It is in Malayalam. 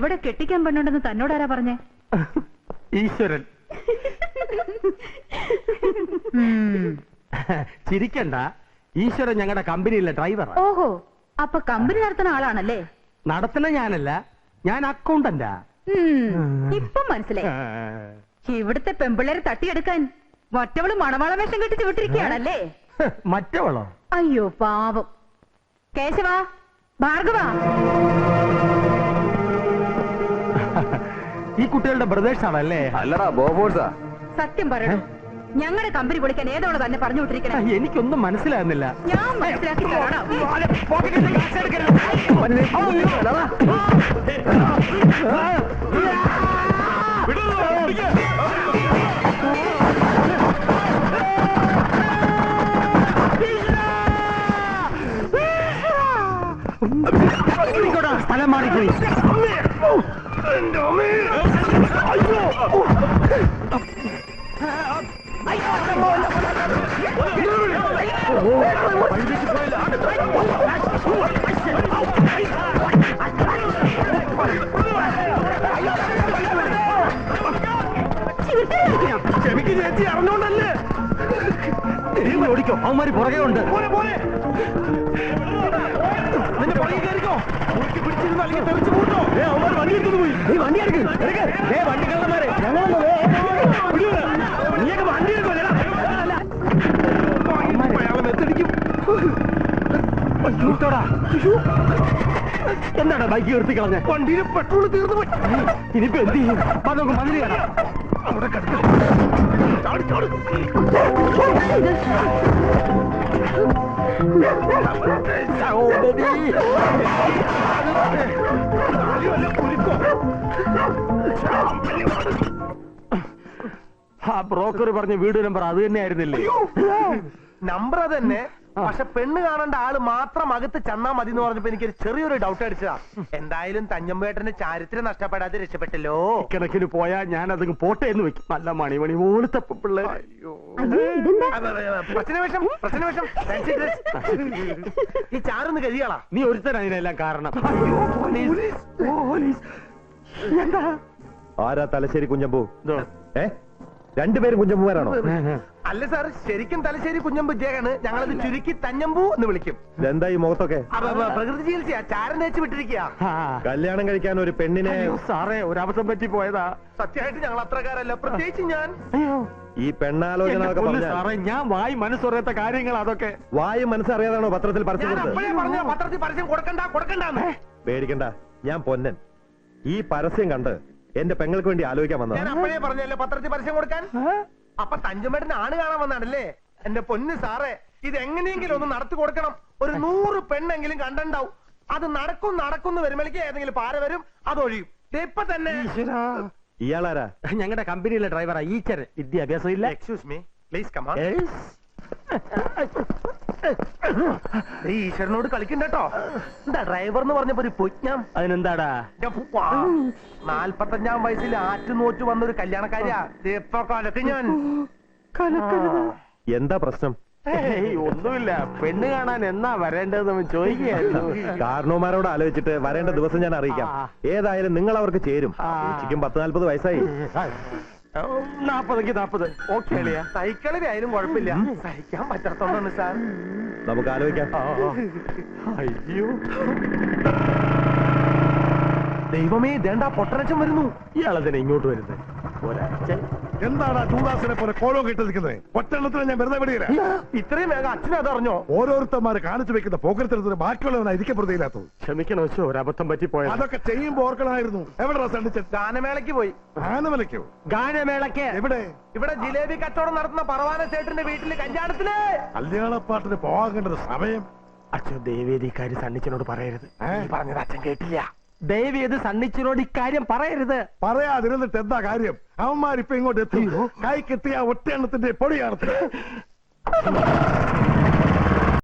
ഇവിടെ കെട്ടിക്കാൻ പെണ്ണുണ്ടെന്ന് തന്നോടാരാ പറഞ്ഞേ? ഈശ്വരൻ. ചിരിക്കണ്ട, ഈശ്വരൻ ഞങ്ങളുടെ കമ്പനിയിലെ ഡ്രൈവർ. ഓഹോ, അപ്പൊ കമ്പനി നടത്തുന്ന ആളാണല്ലേ? നടത്തുന്ന ഞാനല്ല, ഞാൻ അക്കൗണ്ടന്റാ. ഇപ്പൊ മനസ്സിലായി. ഇവിടുത്തെ പെമ്പിള്ളേരെ തട്ടിയെടുക്കാൻ മറ്റവള് മണവാള വേഷം കെട്ടിച്ച് വിട്ടിരിക്കുകയാണല്ലേ? മറ്റവളോ? അയ്യോ പാവം. കേശവ, ഭാർഗവ, ഈ കുട്ടികളുടെ ബ്രദേഴ്സ് ആണല്ലേ? അല്ലടാ, ബോബോഴ്സാ. സത്യം പറയണോ, ഞങ്ങളുടെ കമ്പനി പൊളിക്കാൻ ഏതോള് തന്നെ പറഞ്ഞു വിട്ടിരിക്കണേ? എനിക്കൊന്നും മനസ്സിലാകുന്നില്ല. ഞാൻ മനസ്സിലാക്കി തരണം. സ്ഥലം മാറിപ്പോയി. ക്ഷമിക്ക് ചേച്ചി, അറിഞ്ഞോണ്ടല്ലേ. ഓടിക്കോ, അവന്മാര് പുറകെ ഉണ്ട്. നിന്റെ പുറകെ കയറിക്കോ. പിടിച്ചിരുന്നു, അല്ലെങ്കിൽ തെറിച്ചു കൂട്ടോ. അവന്മാർ വണ്ടി എടുത്തു പോയി. നീ വണ്ടി എടുക്ക്. വണ്ടി കള്ളന്മാരെ നീയൊക്കെ വണ്ടി എടുക്കോ. അയാളെ മെത്തടിക്കും. എന്താണ് ബൈക്ക് നിർത്തി കളഞ്ഞ? വണ്ടിയിൽ പെട്രോൾ തീർന്നു പോയി. ഇനിയിപ്പോ എന്ത് ചെയ്യും? നമുക്ക് മതിൽ കാണാം. അവിടെ കിടക്കും. ആ ബ്രോക്കർ പറഞ്ഞ വീട് നമ്പർ അത് തന്നെ ആയിരുന്നില്ലേ? നമ്പർ അത് തന്നെ, പക്ഷെ പെണ്ണ് കാണേണ്ട ആള് മാത്രം അകത്ത് ചെന്നാ മതി എന്ന് പറഞ്ഞപ്പോ എനിക്കൊരു ചെറിയൊരു ഡൗട്ട് അടിച്ചതാ. എന്തായാലും തഞ്ഞമ്പേട്ടന്റെ ചാരിത്രം നഷ്ടപ്പെടാതെ രക്ഷപ്പെട്ടല്ലോ. കണക്കിന് പോയാ ഞാൻ അത് പോട്ടെ എന്ന് വെക്കും. നല്ല മണി പോലത്തെ പിള്ളേർ. പ്രശ്നവേഷം ഈ ചാറൊന്ന് കഴിയാളാ. നീ ഒരുത്തൻ അതിനെല്ലാം കാരണം. ആരാ തലശ്ശേരി കുഞ്ഞമ്പൂ? രണ്ടുപേരും കുഞ്ഞമ്പൂമാരാണോ? അല്ല സാർ, ശരിക്കും തലശ്ശേരി കുഞ്ഞമ്പു ജയാണ്. ഞങ്ങളത് ചുരുക്കി തഞ്ഞമ്പൂ എന്ന് വിളിക്കും. എന്താ ഈ മുഖത്തൊക്കെ? പ്രകൃതി ചികിത്സയാ, ചാരം തേച്ച് വിട്ടിരിക്കുക. കല്യാണം കഴിക്കാൻ ഒരു പെണ്ണിനെ. സാറേ, ഒരബദ്ധം പറ്റി പോയതാ. സത്യമായിട്ട് ഞങ്ങൾ അത്രക്കാരല്ല, പ്രത്യേകിച്ച് ഞാൻ. ഈ പെണ്ണാലോചന സാറേ, ഞാൻ വായി മനസ്സറിയാത്ത കാര്യങ്ങൾ അതൊക്കെ. വായും മനസ്സറിയാതാണോ പത്രത്തിൽ പരസ്യം പറഞ്ഞ പത്രത്തിൽ പരസ്യം കൊടുക്കണ്ടെന്ന്. പേടിക്കണ്ട, ഞാൻ പൊന്നൻ. ഈ പരസ്യം കണ്ട് എന്റെ പെങ്ങൾക്ക് വേണ്ടി ആലോചിക്കാൻ വന്നത്. ഞാൻ അപ്പോഴേ പറഞ്ഞല്ലോ പത്രത്തിൽ പരസ്യം കൊടുക്കാൻ. അപ്പൊ തഞ്ചുമേട്ടന് ആണ് കാണാൻ വന്നാണല്ലേ? എന്റെ പൊന്ന് സാറേ, ഇത് എങ്ങനെയെങ്കിലും ഒന്ന് നടത്തി കൊടുക്കണം. ഒരു 100 പെണ്ണെങ്കിലും കണ്ടുണ്ടാവും. അത് നടക്കുന്നു വരുമ്പോഴേക്ക് ഏതെങ്കിലും പാര വരും, അതൊഴിയും. ഇപ്പൊ തന്നെ. ഇയാളാരാ? ഞങ്ങളുടെ കമ്പനിയിലെ ഡ്രൈവറാ. ഈശ്വരൻ. വിദ്യാഭ്യാസം ഇല്ല. Excuse me, please come on. ഈശ്വരനോട് കളിക്കണ്ടോ? എന്താ ഡ്രൈവർ എന്ന് പറഞ്ഞപ്പോ ഒരു പൊജ്ഞം. അതിനെന്താടാ? 45-ാം വയസ്സിൽ ആറ്റുനോറ്റ് വന്നൊരു കല്യാണക്കാരിയാ. ഇപ്പൊ കലക്ക് ഞാൻ. എന്താ പ്രശ്നം? ഒന്നുമില്ല, പെണ്ണ് കാണാൻ എന്നാ വരേണ്ടതെന്ന് ചോദിക്കുകയായിരുന്നു. കാരണവന്മാരോട് ആലോചിച്ചിട്ട് വരേണ്ട ദിവസം ഞാൻ അറിയിക്കാം. ഏതായാലും നിങ്ങൾ അവർക്ക് ചേരും. ഉച്ചയ്ക്കും 10-40 വയസ്സായി. 40 ഓക്കെ അളിയാ. സൈക്കിളിലായാലും കുഴപ്പമില്ല, സഹിക്കാൻ പറ്റാത്തോണ്ടാണ് സാർ. നമുക്ക് ആലോചിക്കാം. അയ്യോ ദൈവമേ, ദേണ്ട പൊട്ടനച്ചൻ വരുന്നു. ഇയാളതിനെ ഇങ്ങോട്ട് വരുന്നത്. എന്താണ് ചൂദാസിനെ പോലെ കോലം കിട്ടി നിൽക്കുന്നത്? ഒറ്റെണ്ണത്തിന് ഞാൻ വെറുതെ വിടുകയില്ല. ഇത്രയും വേഗം അച്ഛനെ അതറിഞ്ഞോ? ഓരോരുത്തന്മാര് കാണിച്ചു വെക്കുന്ന പോക്കരത്തിന് ബാക്കിയുള്ളവനാണ് ഇരിക്കെ പ്രതിയില്ലാത്തത്. ക്ഷമിക്കണോ, ഒരബദ്ധം പറ്റിപ്പോയത്. അതൊക്കെ ചെയ്യുമ്പോ ഓർക്കണമായിരുന്നു. എവിടെ സണ്ണിച്ചൻ? ഗാനമേളയ്ക്ക് പോയി. ഗാനമേളയ്ക്കോ? ഗാനമേളയ്ക്ക് എവിടെ? ഇവിടെ ജിലേബി കച്ചവടം നടത്തുന്ന പറവാന ചേട്ടന്റെ വീട്ടില് കല്യാണത്തില്. കല്യാണപ്പാട്ടിന് പോകാൻ കണ്ടത് സമയം. അച്ഛൻ ദേവേദി ഇക്കാര്യം സണ്ണിച്ചനോട് പറയരുത്. പറഞ്ഞത് അച്ഛൻ കേട്ടില്ല. ദേവേദ് സണ്ണിച്ചനോട് ഇക്കാര്യം പറയരുത്. പറയാതിരുന്നിട്ട് എന്താ കാര്യം? അവന്മാരിപ്പൊ ഇങ്ങോട്ട് എത്തി. കൈ കിട്ടിയ ഒറ്റ എണ്ണത്തിന്റെ പൊടി കാണത്തില്ല.